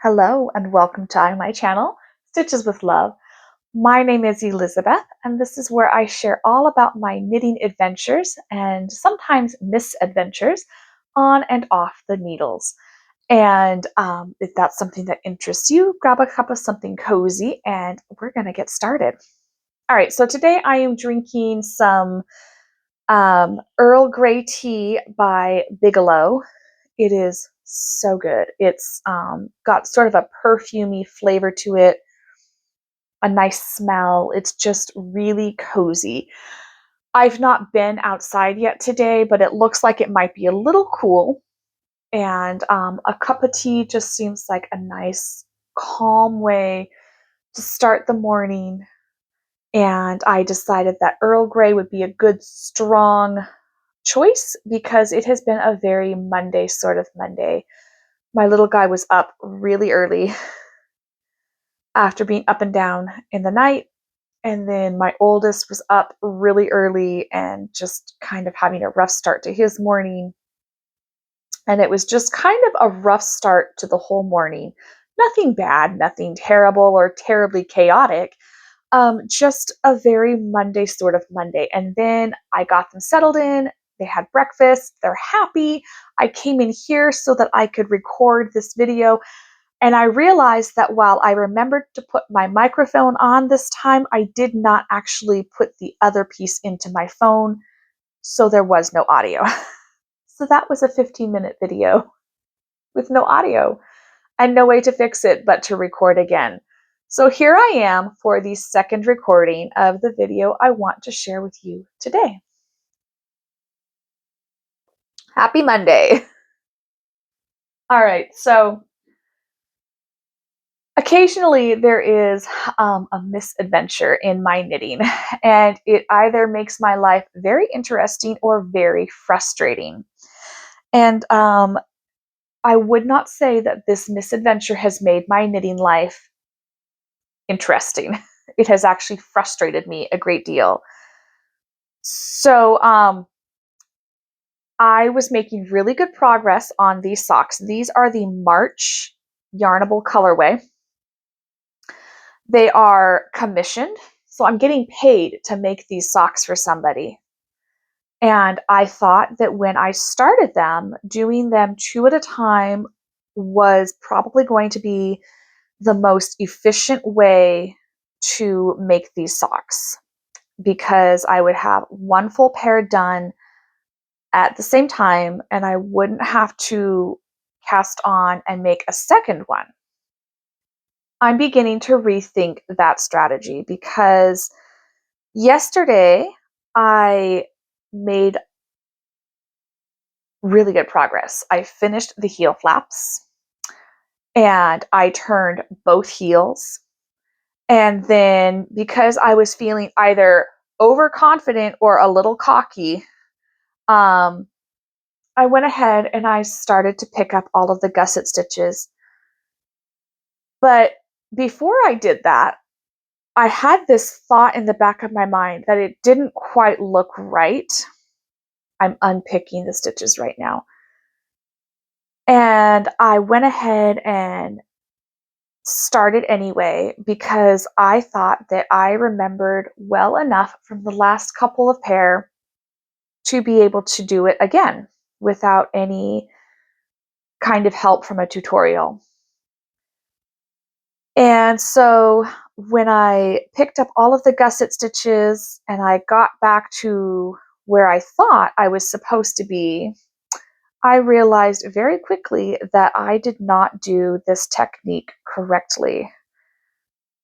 Hello and welcome to my channel, Stitches with Love. My name is Elizabeth and this is where I share all about my knitting adventures and sometimes misadventures on and off the needles. And if that's something that interests you, grab a cup of something cozy and we're going to get started. All right, so today I am drinking some Earl Grey tea by Bigelow. It is so good. It's got sort of a perfumey flavor to it, a nice smell. It's just really cozy. I've not been outside yet today, but it looks like it might be a little cool. And a cup of tea just seems like a nice, calm way to start the morning. And I decided that Earl Grey would be a good, strong choice because it has been a very Monday sort of Monday. My little guy was up really early after being up and down in the night. And then my oldest was up really early and just kind of having a rough start to his morning. And it was just kind of a rough start to the whole morning. Nothing bad, nothing terrible or terribly chaotic. Just a very Monday sort of Monday. And then I got them settled in. They had breakfast. They're happy. I came in here so that I could record this video. And I realized that while I remembered to put my microphone on this time, I did not actually put the other piece into my phone. So there was no audio. So that was a 15-minute video with no audio and no way to fix it but to record again. So here I am for the second recording of the video I want to share with you today. Happy Monday. All right, so occasionally there is a misadventure in my knitting, and it either makes my life very interesting or very frustrating. And I would not say that this misadventure has made my knitting life interesting. It has actually frustrated me a great deal. So I was making really good progress on these socks. These are the March Yarnable colorway. They are commissioned, so I'm getting paid to make these socks for somebody. And I thought that when I started them, doing them two at a time was probably going to be the most efficient way to make these socks because I would have one full pair done at the same time and I wouldn't have to cast on and make a second one. I'm beginning to rethink that strategy because yesterday I made really good progress. I finished the heel flaps and I turned both heels. And then because I was feeling either overconfident or a little cocky, I went ahead and I started to pick up all of the gusset stitches. But before I did that, I had this thought in the back of my mind that it didn't quite look right. I'm unpicking the stitches right now. And I went ahead and started anyway because I thought that I remembered well enough from the last couple of pair to be able to do it again without any kind of help from a tutorial. And so when I picked up all of the gusset stitches and I got back to where I thought I was supposed to be, I realized very quickly that I did not do this technique correctly.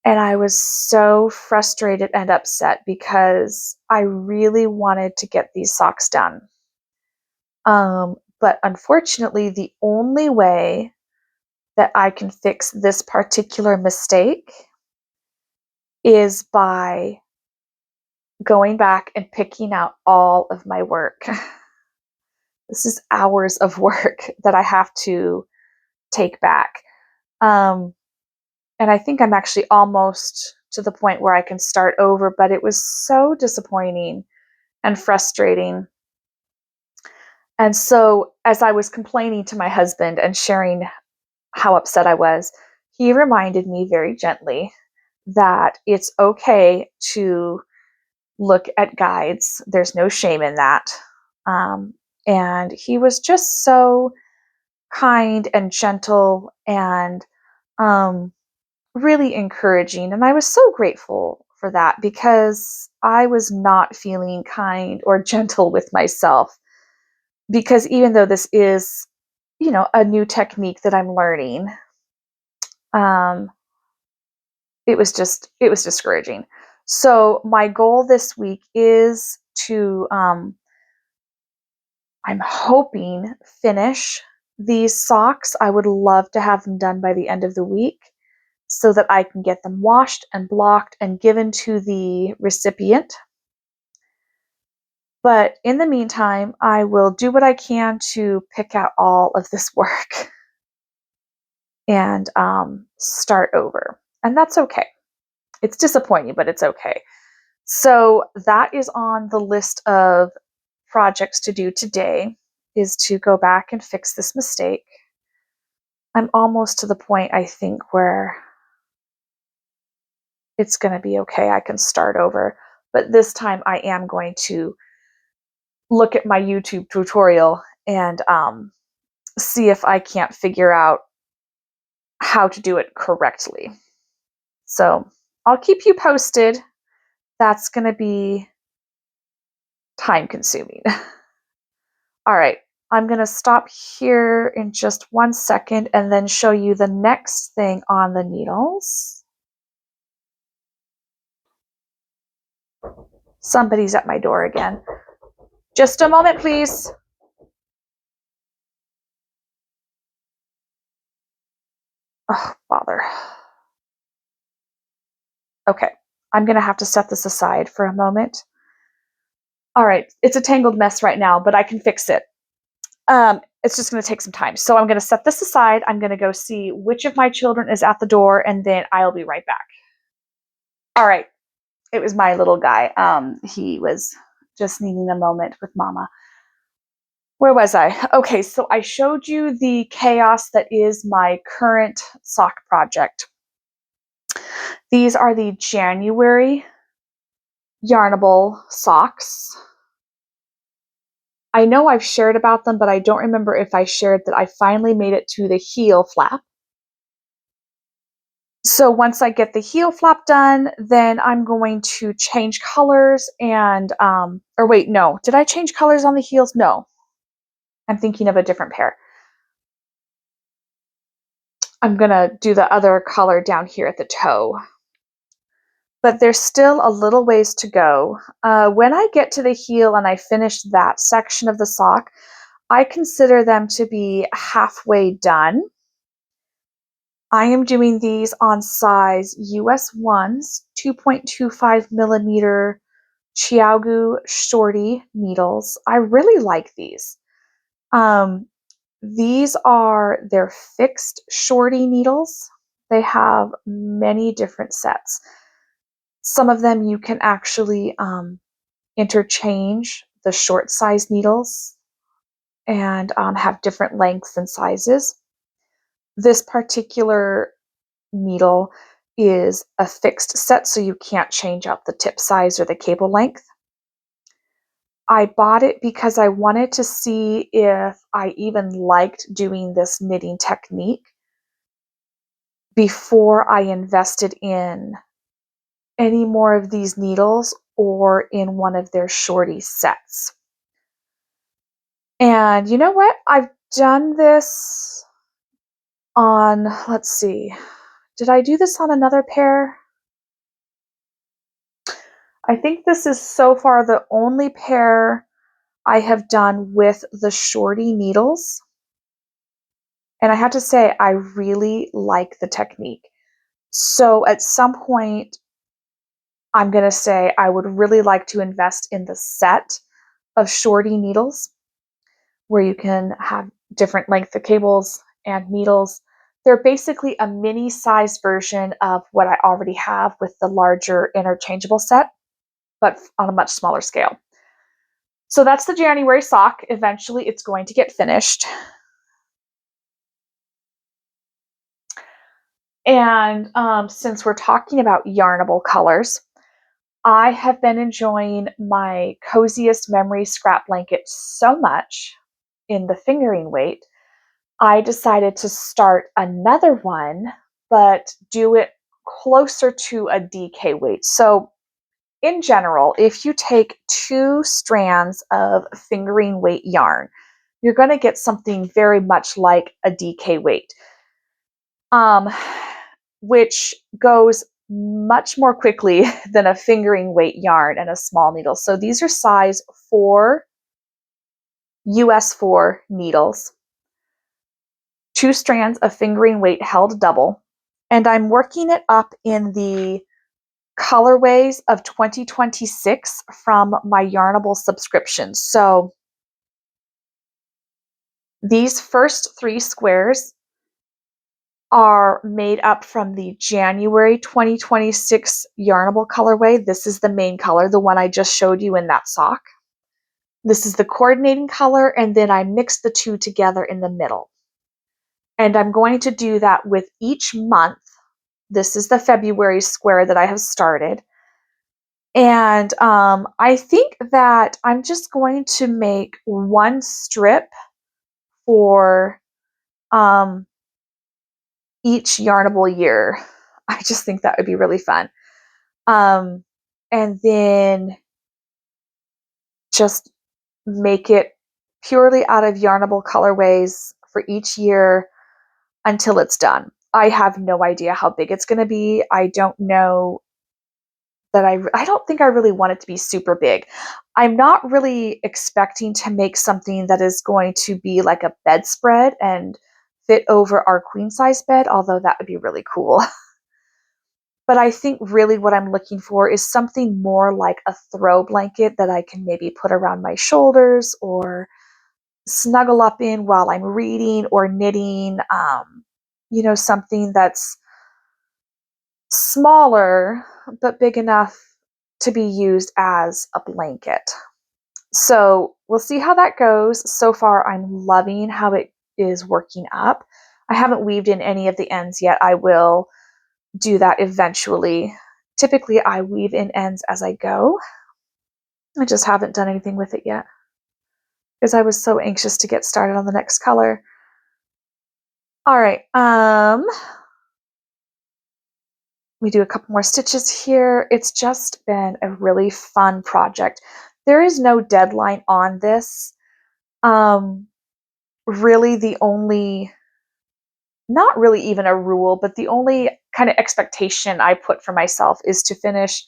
And I was so frustrated and upset because I really wanted to get these socks done. But unfortunately, the only way that I can fix this particular mistake is by going back and picking out all of my work. This is hours of work that I have to take back. And I think I'm actually almost to the point where I can start over, but it was so disappointing and frustrating. And so as I was complaining to my husband and sharing how upset I was, he reminded me very gently that it's okay to look at guides. There's no shame in that. Um, and he was just so kind and gentle and um, really encouraging. And I was so grateful for that because I was not feeling kind or gentle with myself. Because even though this is, a new technique that I'm learning, um, it was discouraging. So my goal this week is to, I'm hoping, finish these socks. I would love to have them done by the end of the week so that I can get them washed and blocked and given to the recipient. But in the meantime, I will do what I can to pick out all of this work and start over. And that's okay. It's disappointing, but it's okay. So that is on the list of projects to do today, is to go back and fix this mistake. I'm almost to the point, I think, where it's going to be okay. I can start over. But this time I am going to look at my YouTube tutorial and see if I can't figure out how to do it correctly. So I'll keep you posted. That's going to be time consuming. All right, I'm going to stop here in just 1 second and then show you the next thing on the needles. Somebody's at my door again. Just a moment, please. Oh, bother. Okay, I'm going to have to set this aside for a moment. All right, it's a tangled mess right now, but I can fix it. It's just going to take some time. So I'm going to set this aside. I'm going to go see which of my children is at the door, and then I'll be right back. All right, it was my little guy. He was just needing a moment with mama. Where was I? Okay, so I showed you the chaos that is my current sock project. These are the January Yarnable socks. I know I've shared about them, but I don't remember if I shared that I finally made it to the heel flap. So once I get the heel flap done, then I'm going to change colors and, or wait, no. Did I change colors on the heels? No. I'm thinking of a different pair. I'm going to do the other color down here at the toe. But there's still a little ways to go. When I get to the heel and I finish that section of the sock, I consider them to be halfway done. I am doing these on size US 1s, 2.25 millimeter Chiaogu shorty needles. I really like these. These are their fixed shorty needles. They have many different sets. Some of them you can actually interchange the short size needles and have different lengths and sizes. This particular needle is a fixed set, so you can't change out the tip size or the cable length. I bought it because I wanted to see if I even liked doing this knitting technique before I invested in any more of these needles or in one of their shorty sets. And you know what? I've done this on, let's see, did I do this on another pair? I think this is so far the only pair I have done with the shorty needles. And I have to say, I really like the technique. So at some point, I'm going to say I would really like to invest in the set of shorty needles where you can have different length of cables and needles. They're basically a mini sized version of what I already have with the larger interchangeable set, but on a much smaller scale. So that's the January sock. Eventually it's going to get finished. And since we're talking about yarnable colors, I have been enjoying my Coziest Memory scrap blanket so much in the fingering weight, I decided to start another one, but do it closer to a DK weight. So, in general, if you take 2 strands of fingering weight yarn, you're going to get something very much like a DK weight, um, which goes much more quickly than a fingering weight yarn and a small needle. So these are size 4 US 4 needles, 2 strands of fingering weight held double, and I'm working it up in the colorways of 2026 from my Yarnable subscription. So these first 3 squares are made up from the January 2026 Yarnable colorway. This is the main color, the one I just showed you in that sock. This is the coordinating color, and then I mix the two together in the middle. And I'm going to do that with each month. This is the February square that I have started. And I think that I'm just going to make 1 strip for um, each yarnable year. I just think that would be really fun. And then just make it purely out of yarnable colorways for each year until it's done. I have no idea how big it's going to be. I don't know that I don't think I really want it to be super big. I'm not really expecting to make something that is going to be like a bedspread and fit over our queen size bed, although that would be really cool. But I think really what I'm looking for is something more like a throw blanket that I can maybe put around my shoulders or snuggle up in while I'm reading or knitting. Something that's smaller but big enough to be used as a blanket. So we'll see how that goes. So far, I'm loving how it is working up. I haven't weaved in any of the ends yet. I will do that eventually. Typically, I weave in ends as I go. I just haven't done anything with it yet because I was so anxious to get started on the next color. All right. We do a couple more stitches here. It's just been a really fun project. There is no deadline on this. Really the only, not really even a rule, but the only kind of expectation I put for myself is to finish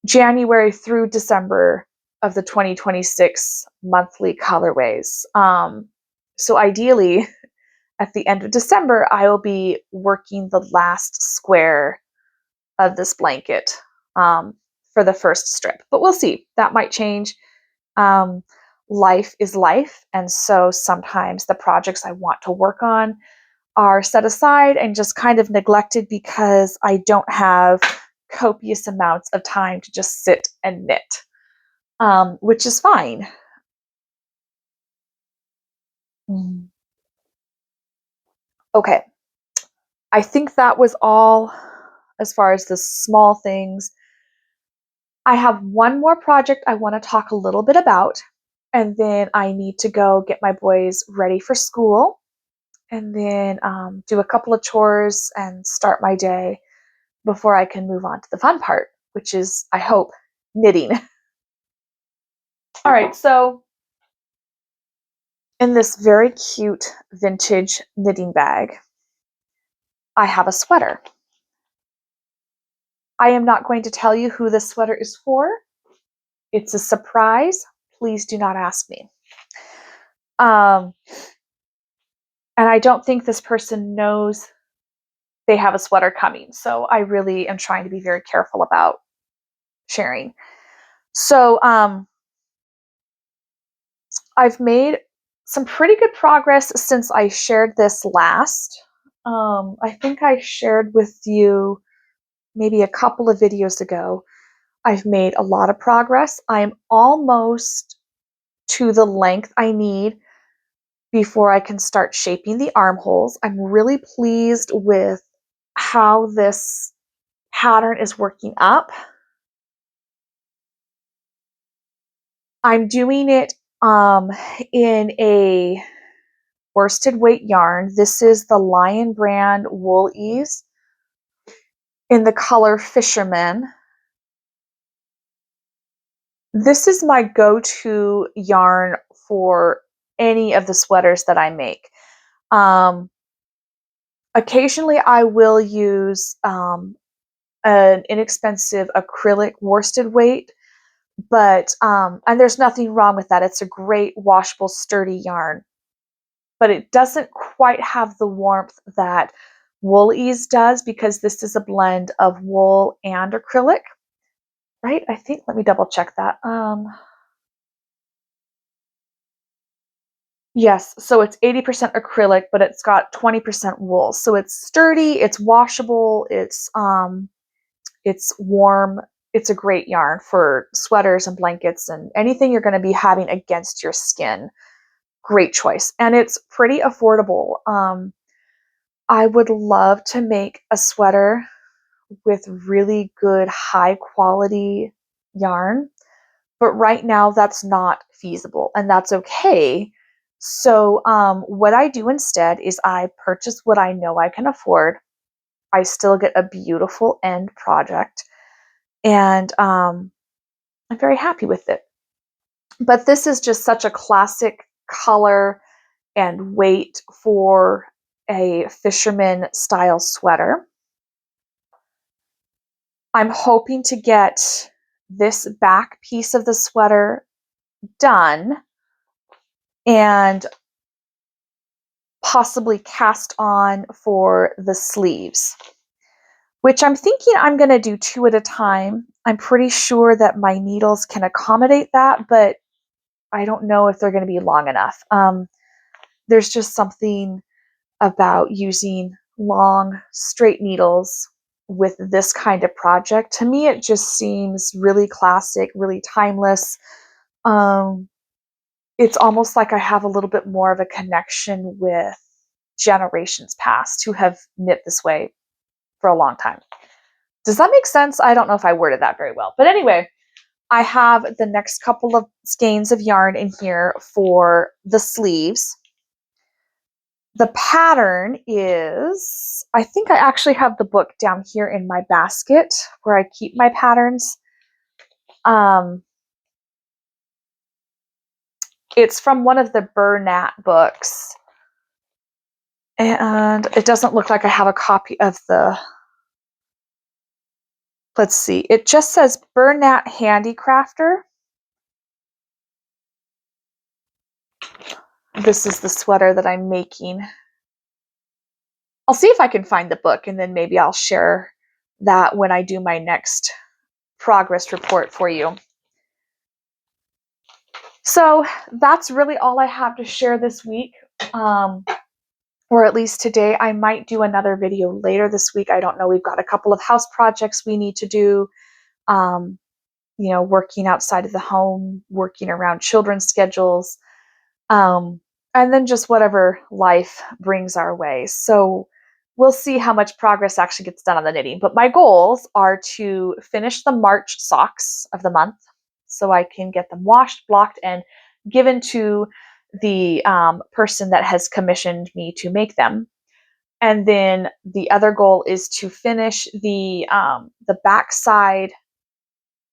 January through December of the 2026 monthly colorways. So ideally, at the end of December, I will be working the last square of this blanket for the first strip. But we'll see. That might change. Life is life. And so sometimes the projects I want to work on are set aside and just kind of neglected because I don't have copious amounts of time to just sit and knit, which is fine. Okay, I think that was all as far as the small things. I have one more project I want to talk a little bit about, and then I need to go get my boys ready for school, and then do a couple of chores and start my day before I can move on to the fun part, which is, I hope, knitting. All right, so in this very cute vintage knitting bag, I have a sweater. I am not going to tell you who this sweater is for. It's a surprise. Please do not ask me. And I don't think this person knows they have a sweater coming. So I really am trying to be very careful about sharing. So I've made some pretty good progress since I shared this last. I think I shared with you maybe a couple of videos ago. I've made a lot of progress. I'm almost to the length I need before I can start shaping the armholes. I'm really pleased with how this pattern is working up. I'm doing it in a worsted weight yarn. This is the Lion brand Wool Ease in the color Fisherman. This is my go-to yarn for any of the sweaters that I make. Occasionally I will use an inexpensive acrylic worsted weight, but and there's nothing wrong with that. It's a great washable, sturdy yarn, but it doesn't quite have the warmth that Wool Ease does because this is a blend of wool and acrylic, right? I think, let me double check that. Yes, so it's 80% acrylic, but it's got 20% wool. So it's sturdy, it's washable, it's warm. It's a great yarn for sweaters and blankets and anything you're going to be having against your skin. Great choice. And it's pretty affordable. I would love to make a sweater with really good, high quality yarn, but right now that's not feasible, and that's okay. So, what I do instead is I purchase what I know I can afford. I still get a beautiful end project, and I'm very happy with it. But this is just such a classic color and weight for a fisherman style sweater. I'm hoping to get this back piece of the sweater done and possibly cast on for the sleeves, which I'm thinking I'm going to do 2 at a time. I'm pretty sure that my needles can accommodate that, but I don't know if they're going to be long enough. There's just something about using long, straight needles with this kind of project. To me, it just seems really classic, really timeless. Um, it's almost like I have a little bit more of a connection with generations past who have knit this way for a long time. Does that make sense? I don't know if I worded that very well. But anyway, I have the next couple of skeins of yarn in here for the sleeves. The pattern is, I think I actually have the book down here in my basket where I keep my patterns. It's from one of the Bernat books. And it doesn't look like I have a copy of the, let's see, it just says Bernat Handicrafter. This is the sweater that I'm making. I'll see if I can find the book, and then maybe I'll share that when I do my next progress report for you. So that's really all I have to share this week, or at least today. I might do another video later this week. I don't know. We've got a couple of house projects we need to do, working outside of the home, working around children's schedules, and then just whatever life brings our way. So we'll see how much progress actually gets done on the knitting. But my goals are to finish the March socks of the month so I can get them washed, blocked, and given to the person that has commissioned me to make them. And then the other goal is to finish the back side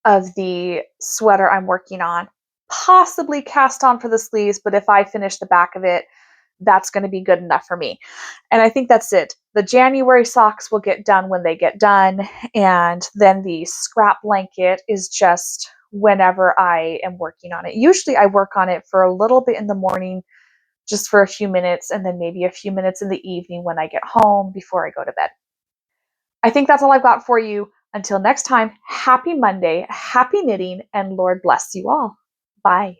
of the sweater I'm working on, possibly cast on for the sleeves, but if I finish the back of it, that's going to be good enough for me. And I think that's it. The January socks will get done when they get done, and then the scrap blanket is just whenever I am working on it. Usually I work on it for a little bit in the morning, just for a few minutes, and then maybe a few minutes in the evening when I get home before I go to bed. I think that's all I've got for you. Until next time, happy Monday, happy knitting, and Lord bless you all. Bye.